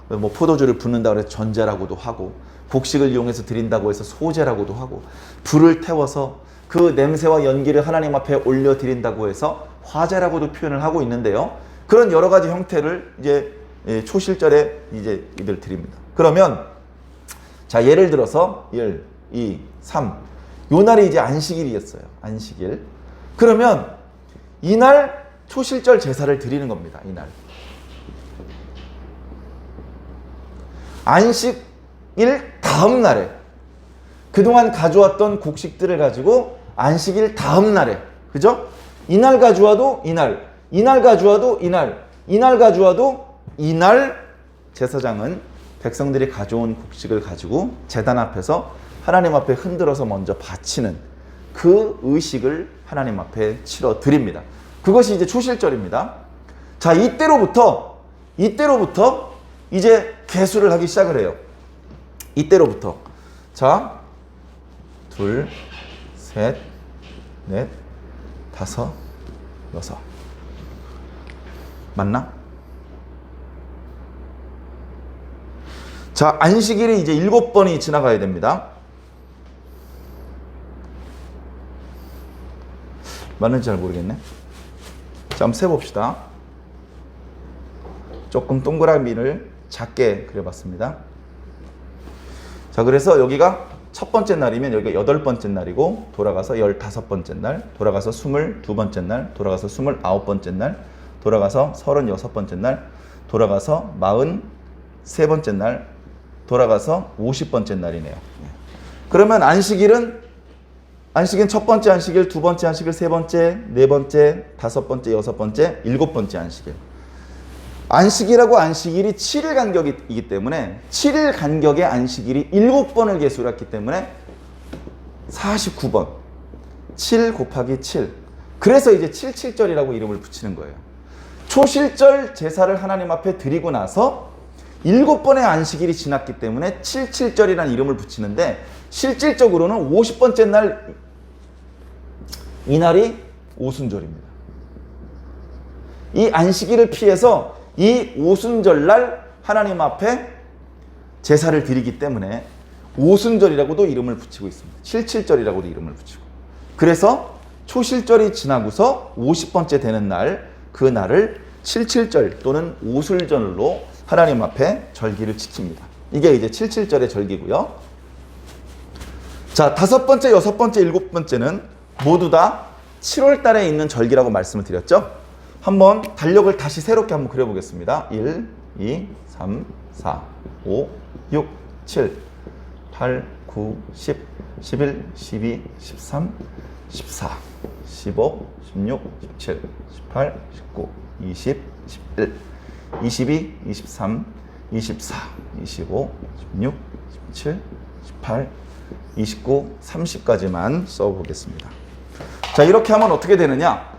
뭐 포도주를 붓는다고 해서 전제라고도 하고, 곡식을 이용해서 드린다고 해서 소제라고도 하고, 불을 태워서 그 냄새와 연기를 하나님 앞에 올려 드린다고 해서 화제라고도 표현을 하고 있는데요. 그런 여러 가지 형태를 이제 초실절에 이제 이들 드립니다. 그러면 자, 예를 들어서 1, 2, 3 요 날이 이제 안식일이었어요. 안식일. 그러면 이날 초실절 제사를 드리는 겁니다. 이날. 안식일 다음 날에 그동안 가져왔던 곡식들을 가지고 안식일 다음 날에, 그죠? 이날 가져와도 이날, 이날 가져와도 이날, 이날 가져와도 이날 제사장은 백성들이 가져온 곡식을 가지고 제단 앞에서 하나님 앞에 흔들어서 먼저 바치는 그 의식을 하나님 앞에 치러 드립니다. 그것이 이제 초실절입니다. 자, 이때로부터 이제 계수를 하기 시작을 해요. 이때로부터. 자, 둘, 셋, 넷, 다섯, 여섯. 맞나? 자, 안식일이 이제 7번이 지나가야 됩니다. 맞는지 잘 모르겠네. 자, 한번 세봅시다. 조금 동그라미를 작게 그려봤습니다. 자, 그래서 여기가 첫 번째 날이면 여기가 8번째 날이고, 돌아가서 15번째 날, 돌아가서 22번째 날, 돌아가서 29번째 날, 돌아가서 36번째 날, 돌아가서 43번째 날, 돌아가서 50번째 날이네요. 그러면 안식일은 첫 번째 안식일, 두 번째 안식일, 세 번째, 네 번째, 다섯 번째, 여섯 번째, 7번째 안식일. 안식일하고 안식일이 7일 간격이기 때문에 7일 간격의 안식일이 7번을 계수를 했기 때문에 49번. 7 곱하기 7. 그래서 이제 77절이라고 이름을 붙이는 거예요. 초실절 제사를 하나님 앞에 드리고 나서 7번의 안식일이 지났기 때문에 77절이라는 이름을 붙이는데, 실질적으로는 50번째 날, 이날이 오순절입니다. 이 안식일을 피해서 이 오순절날 하나님 앞에 제사를 드리기 때문에 오순절이라고도 이름을 붙이고 있습니다. 77절이라고도 이름을 붙이고. 그래서 초실절이 지나고서 50번째 되는 날, 그 날을 77절 또는 오술절로 하나님 앞에 절기를 지킵니다. 이게 이제 77절의 절기고요. 자, 5번째, 6번째, 7번째는 모두 다 7월 달에 있는 절기라고 말씀을 드렸죠. 한번 달력을 다시 새롭게 한번 그려보겠습니다. 1, 2, 3, 4, 5, 6, 7, 8, 9, 10, 11, 12, 13, 14, 15, 16, 17, 18, 19, 20, 21, 22, 23, 24, 25, 16, 17, 18, 29, 30까지만 써보겠습니다. 자, 이렇게 하면 어떻게 되느냐?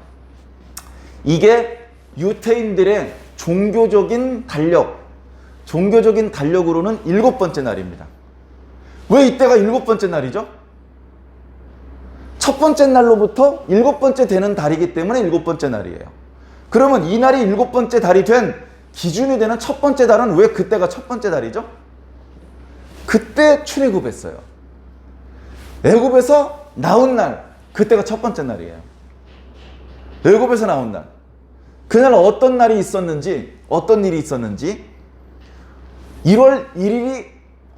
이게 유태인들의 종교적인 달력으로는 7번째 날입니다. 왜 이때가 7번째 날이죠? 첫 번째 날로부터 일곱 번째 되는 달이기 때문에 일곱 번째 날이에요. 그러면 이 날이 일곱 번째 달이 된 기준이 되는 첫 번째 달은 왜 그때가 첫 번째 달이죠? 그때 출애굽했어요. 애굽에서 나온 날, 그때가 첫 번째 날이에요. 애굽에서 나온 날. 그날 어떤 날이 있었는지, 어떤 일이 있었는지, 1월 1일이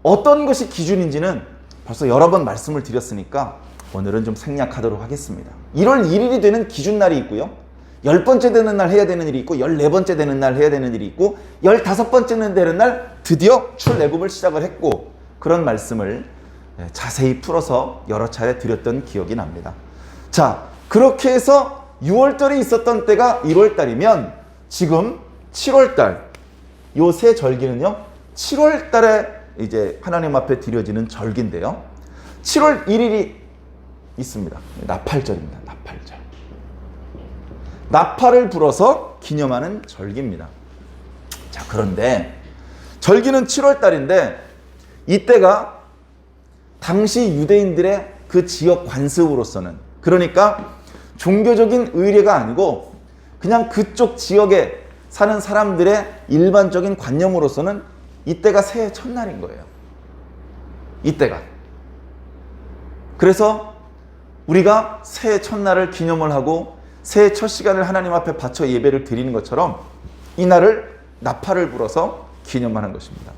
어떤 것이 기준인지는 벌써 여러 번 말씀을 드렸으니까 오늘은 좀 생략하도록 하겠습니다. 1월 1일이 되는 기준 날이 있고요. 10번째 되는 날 해야 되는 일이 있고, 14번째 되는 날 해야 되는 일이 있고, 15번째 되는 날 드디어 출애굽을 시작을 했고, 그런 말씀을 자세히 풀어서 여러 차례 드렸던 기억이 납니다. 자, 그렇게 해서 6월달에 있었던 때가 1월달이면 지금 7월달, 요 세 절기는요, 7월달에 이제 하나님 앞에 드려지는 절기인데요. 7월 1일이 있습니다. 나팔절입니다. 나팔절. 나팔을 불어서 기념하는 절기입니다. 자, 그런데 절기는 7월달인데 이때가 당시 유대인들의 그 지역 관습으로서는, 그러니까 종교적인 의례가 아니고 그냥 그쪽 지역에 사는 사람들의 일반적인 관념으로서는 이때가 새해 첫날인 거예요. 이때가. 그래서 우리가 새해 첫날을 기념을 하고 새해 첫 시간을 하나님 앞에 바쳐 예배를 드리는 것처럼 이 날을 나팔을 불어서 기념하는 것입니다.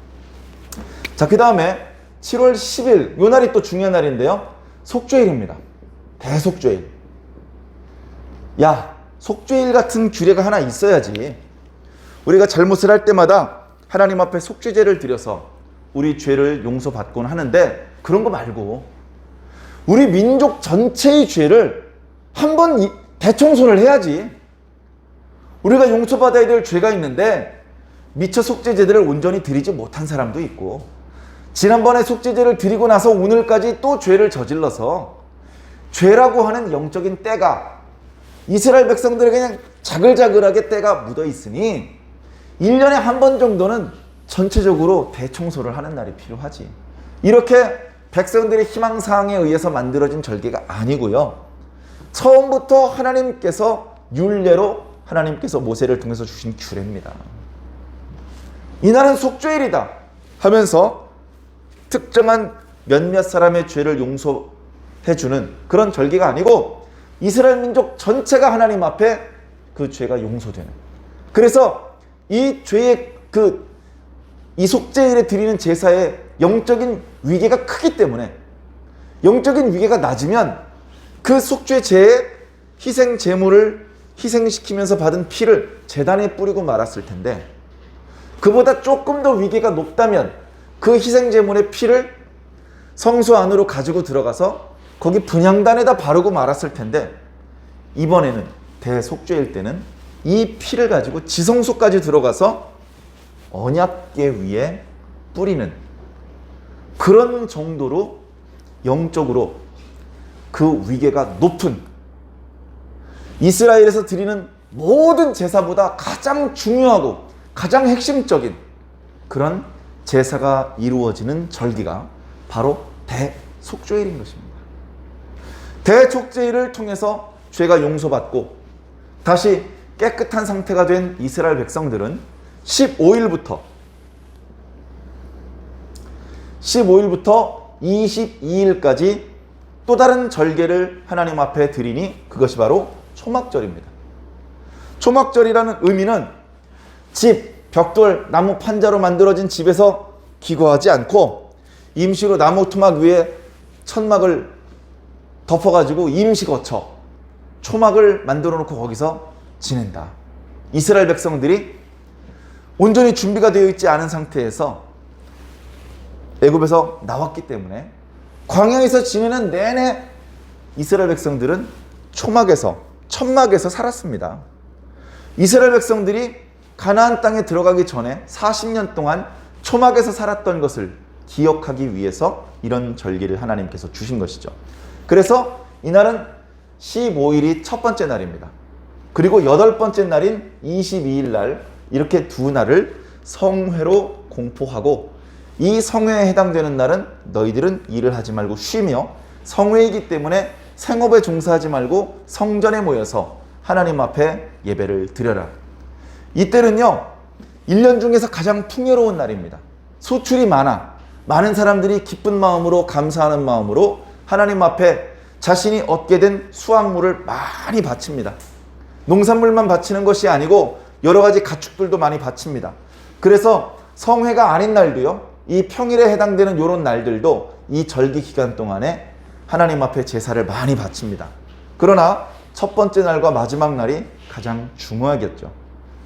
자, 그 다음에 7월 10일, 이 날이 또 중요한 날인데요. 속죄일입니다. 대속죄일. 야, 속죄일 같은 규례가 하나 있어야지. 우리가 잘못을 할 때마다 하나님 앞에 속죄제를 드려서 우리 죄를 용서받곤 하는데, 그런 거 말고 우리 민족 전체의 죄를 한번 대청소를 해야지. 우리가 용서받아야 될 죄가 있는데 미처 속죄제들을 온전히 드리지 못한 사람도 있고, 지난번에 속죄제를 드리고 나서 오늘까지 또 죄를 저질러서 죄라고 하는 영적인 때가 이스라엘 백성들에게 그냥 자글자글하게 때가 묻어 있으니 1년에 한 번 정도는 전체적으로 대청소를 하는 날이 필요하지. 이렇게 백성들의 희망사항에 의해서 만들어진 절기가 아니고요. 처음부터 하나님께서 율례로 하나님께서 모세를 통해서 주신 규례입니다. 이날은 속죄일이다 하면서 특정한 몇몇 사람의 죄를 용서해주는 그런 절기가 아니고 이스라엘 민족 전체가 하나님 앞에 그 죄가 용서되는. 그래서 이 죄의 이 속죄일에 드리는 제사의 영적인 위계가 크기 때문에, 영적인 위계가 낮으면 그 속죄제의 희생 제물을 희생시키면서 받은 피를 제단에 뿌리고 말았을 텐데, 그보다 조금 더 위계가 높다면 그 희생 제물의 피를 성소 안으로 가지고 들어가서 거기 분향단에다 바르고 말았을 텐데, 이번에는 대속죄일 때는 이 피를 가지고 지성소까지 들어가서 언약궤 위에 뿌리는, 그런 정도로 영적으로 그 위계가 높은, 이스라엘에서 드리는 모든 제사보다 가장 중요하고 가장 핵심적인 그런 제사가 이루어지는 절기가 바로 대속죄일인 것입니다. 대속죄일을 통해서 죄가 용서받고 다시 깨끗한 상태가 된 이스라엘 백성들은 15일부터 22일까지 또 다른 절개를 하나님 앞에 드리니 그것이 바로 초막절입니다. 초막절이라는 의미는 집, 벽돌, 나무 판자로 만들어진 집에서 기거하지 않고 임시로 나무 토막 위에 천막을 덮어가지고 임시 거처, 초막을 만들어 놓고 거기서 지낸다. 이스라엘 백성들이 온전히 준비가 되어 있지 않은 상태에서 애굽에서 나왔기 때문에 광야에서 지내는 내내 이스라엘 백성들은 초막에서, 천막에서 살았습니다. 이스라엘 백성들이 가나안 땅에 들어가기 전에 40년 동안 초막에서 살았던 것을 기억하기 위해서 이런 절기를 하나님께서 주신 것이죠. 그래서 이날은 15일이 첫 번째 날입니다. 그리고 8번째 날인 22일 날, 이렇게 두 날을 성회로 공포하고, 이 성회에 해당되는 날은 너희들은 일을 하지 말고 쉬며, 성회이기 때문에 생업에 종사하지 말고 성전에 모여서 하나님 앞에 예배를 드려라. 이때는요, 1년 중에서 가장 풍요로운 날입니다. 소출이 많은 사람들이 기쁜 마음으로 감사하는 마음으로 하나님 앞에 자신이 얻게 된 수확물을 많이 바칩니다. 농산물만 바치는 것이 아니고 여러 가지 가축들도 많이 바칩니다. 그래서 성회가 아닌 날도요, 이 평일에 해당되는 이런 날들도 이 절기 기간 동안에 하나님 앞에 제사를 많이 바칩니다. 그러나 첫 번째 날과 마지막 날이 가장 중요하겠죠.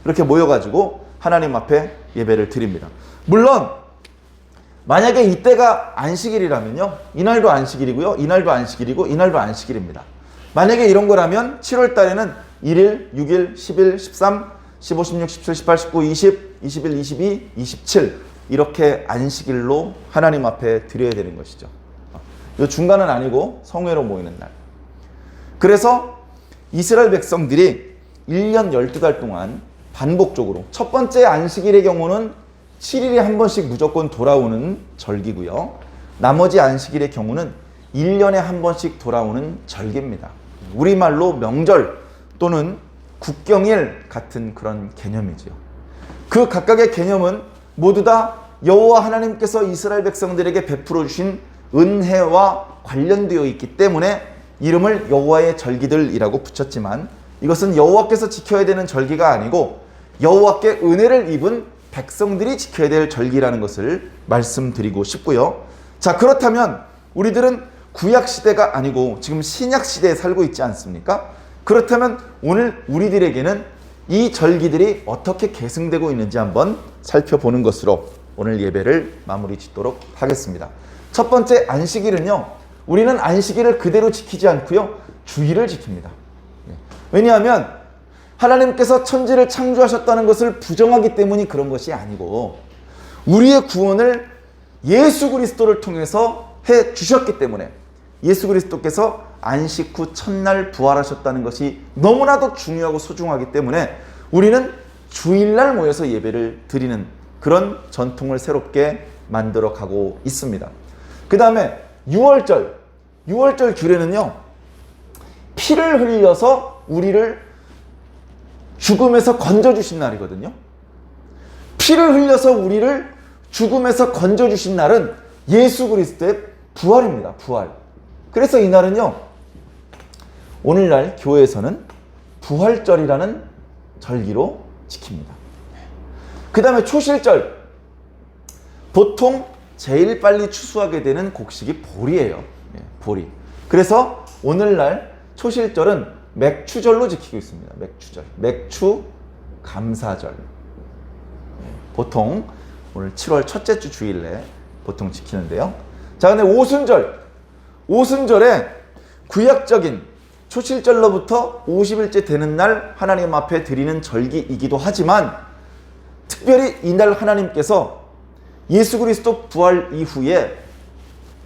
이렇게 모여가지고 하나님 앞에 예배를 드립니다. 물론 만약에 이때가 안식일이라면요, 이날도 안식일이고요, 이날도 안식일이고 이날도 안식일입니다. 만약에 이런 거라면 7월 달에는 1일, 6일, 10일, 13, 15, 16, 17, 18, 19, 20, 21, 22, 27 이렇게 안식일로 하나님 앞에 드려야 되는 것이죠. 이 중간은 아니고 성회로 모이는 날. 그래서 이스라엘 백성들이 1년 12달 동안 반복적으로, 첫 번째 안식일의 경우는 7일에 한 번씩 무조건 돌아오는 절기고요. 나머지 안식일의 경우는 1년에 한 번씩 돌아오는 절기입니다. 우리말로 명절 또는 국경일 같은 그런 개념이지요. 그 각각의 개념은 모두 다 여호와 하나님께서 이스라엘 백성들에게 베풀어 주신 은혜와 관련되어 있기 때문에 이름을 여호와의 절기들이라고 붙였지만, 이것은 여호와께서 지켜야 되는 절기가 아니고 여호와께 은혜를 입은 백성들이 지켜야 될 절기라는 것을 말씀드리고 싶고요. 자, 그렇다면 우리들은 구약 시대가 아니고 지금 신약 시대에 살고 있지 않습니까? 그렇다면 오늘 우리들에게는 이 절기들이 어떻게 계승되고 있는지 한번 살펴보는 것으로 오늘 예배를 마무리 짓도록 하겠습니다. 첫 번째 안식일은요, 우리는 안식일을 그대로 지키지 않고요, 주일을 지킵니다. 왜냐하면 하나님께서 천지를 창조하셨다는 것을 부정하기 때문이 그런 것이 아니고 우리의 구원을 예수 그리스도를 통해서 해 주셨기 때문에, 예수 그리스도께서 안식 후 첫날 부활하셨다는 것이 너무나도 중요하고 소중하기 때문에 우리는 주일날 모여서 예배를 드리는 그런 전통을 새롭게 만들어 가고 있습니다. 그 다음에 6월절 규례는요, 피를 흘려서 우리를 죽음에서 건져주신 날이거든요. 피를 흘려서 우리를 죽음에서 건져주신 날은 예수 그리스도의 부활입니다. 부활. 그래서 이 날은요, 오늘날 교회에서는 부활절이라는 절기로 지킵니다. 그 다음에 초실절. 보통 제일 빨리 추수하게 되는 곡식이 보리예요. 보리. 그래서 오늘날 초실절은 맥추절로 지키고 있습니다. 맥추절. 맥추 감사절. 보통 오늘 7월 첫째 주 주일에 보통 지키는데요. 자, 근데 오순절. 오순절에 구약적인 초실절로부터 50일째 되는 날 하나님 앞에 드리는 절기이기도 하지만, 특별히 이날 하나님께서 예수 그리스도 부활 이후에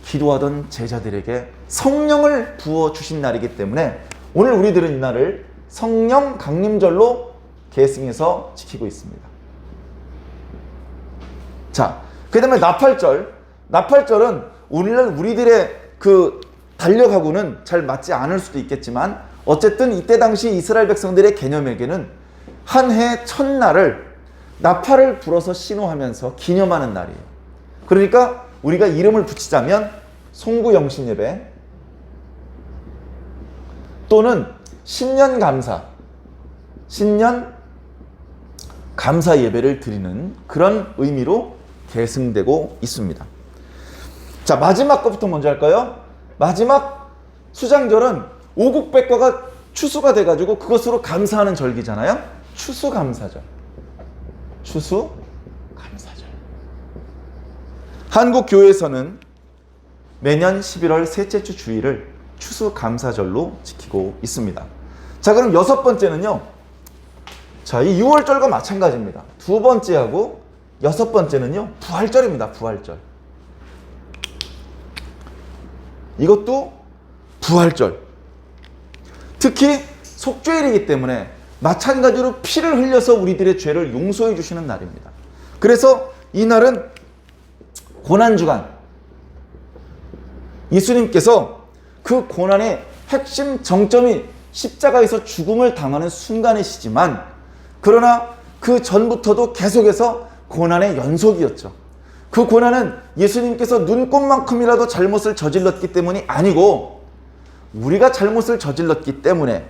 기도하던 제자들에게 성령을 부어주신 날이기 때문에 오늘 우리들은 이날을 성령 강림절로 계승해서 지키고 있습니다. 자, 그 다음에 나팔절. 나팔절은 오늘날 우리들의 그 달력하고는 잘 맞지 않을 수도 있겠지만, 어쨌든 이때 당시 이스라엘 백성들의 개념에게는 한 해 첫날을 나팔을 불어서 신호하면서 기념하는 날이에요. 그러니까 우리가 이름을 붙이자면 송구영신예배 또는 신년 감사 예배를 드리는 그런 의미로 계승되고 있습니다. 자, 마지막 것부터 먼저 할까요? 마지막 수장절은 오국백과가 추수가 돼가지고 그것으로 감사하는 절기잖아요. 추수감사절. 추수감사절. 한국 교회에서는 매년 11월 셋째 주 주일을 추수감사절로 지키고 있습니다. 자, 그럼 여섯 번째는요. 자, 이 6월절과 마찬가지입니다. 두 번째하고 여섯 번째는요, 부활절입니다. 부활절. 이것도 부활절. 특히 속죄일이기 때문에 마찬가지로 피를 흘려서 우리들의 죄를 용서해 주시는 날입니다. 그래서 이 날은 고난주간, 예수님께서 그 고난의 핵심 정점이 십자가에서 죽음을 당하는 순간이시지만, 그러나 그 전부터도 계속해서 고난의 연속이었죠. 그 고난은 예수님께서 눈꼽만큼이라도 잘못을 저질렀기 때문이 아니고 우리가 잘못을 저질렀기 때문에,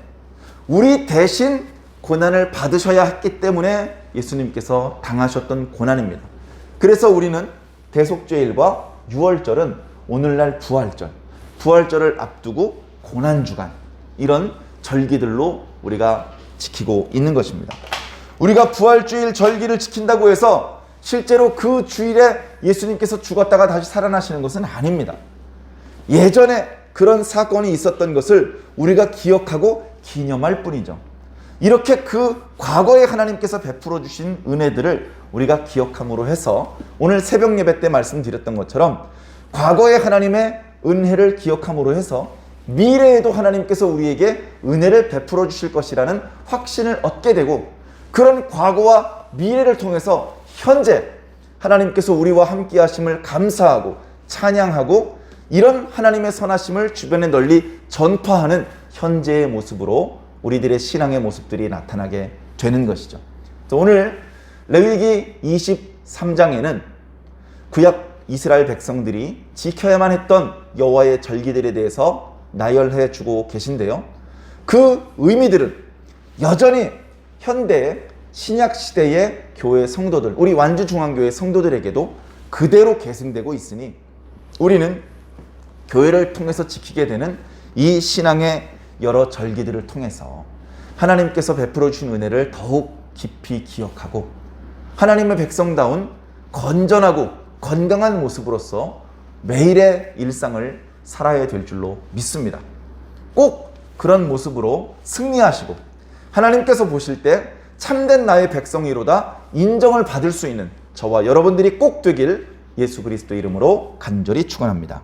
우리 대신 고난을 받으셔야 했기 때문에 예수님께서 당하셨던 고난입니다. 그래서 우리는 대속죄일과 유월절은 오늘날 부활절, 부활절을 앞두고 고난주간, 이런 절기들로 우리가 지키고 있는 것입니다. 우리가 부활주일 절기를 지킨다고 해서 실제로 그 주일에 예수님께서 죽었다가 다시 살아나시는 것은 아닙니다. 예전에 그런 사건이 있었던 것을 우리가 기억하고 기념할 뿐이죠. 이렇게 그 과거에 하나님께서 베풀어 주신 은혜들을 우리가 기억함으로 해서 오늘 새벽 예배 때 말씀드렸던 것처럼 과거의 하나님의 은혜를 기억함으로 해서 미래에도 하나님께서 우리에게 은혜를 베풀어 주실 것이라는 확신을 얻게 되고, 그런 과거와 미래를 통해서 현재 하나님께서 우리와 함께 하심을 감사하고 찬양하고, 이런 하나님의 선하심을 주변에 널리 전파하는 현재의 모습으로 우리들의 신앙의 모습들이 나타나게 되는 것이죠. 오늘 레위기 23장에는 구약 이스라엘 백성들이 지켜야만 했던 여호와의 절기들에 대해서 나열해 주고 계신데요. 그 의미들은 여전히 현대의 신약 시대의 교회 성도들, 우리 완주중앙교회 성도들에게도 그대로 계승되고 있으니 우리는 교회를 통해서 지키게 되는 이 신앙의 여러 절기들을 통해서 하나님께서 베풀어 주신 은혜를 더욱 깊이 기억하고 하나님의 백성다운 건전하고 건강한 모습으로서 매일의 일상을 살아야 될 줄로 믿습니다. 꼭 그런 모습으로 승리하시고 하나님께서 보실 때 참된 나의 백성이로다 인정을 받을 수 있는 저와 여러분들이 꼭 되길 예수 그리스도 이름으로 간절히 축원합니다.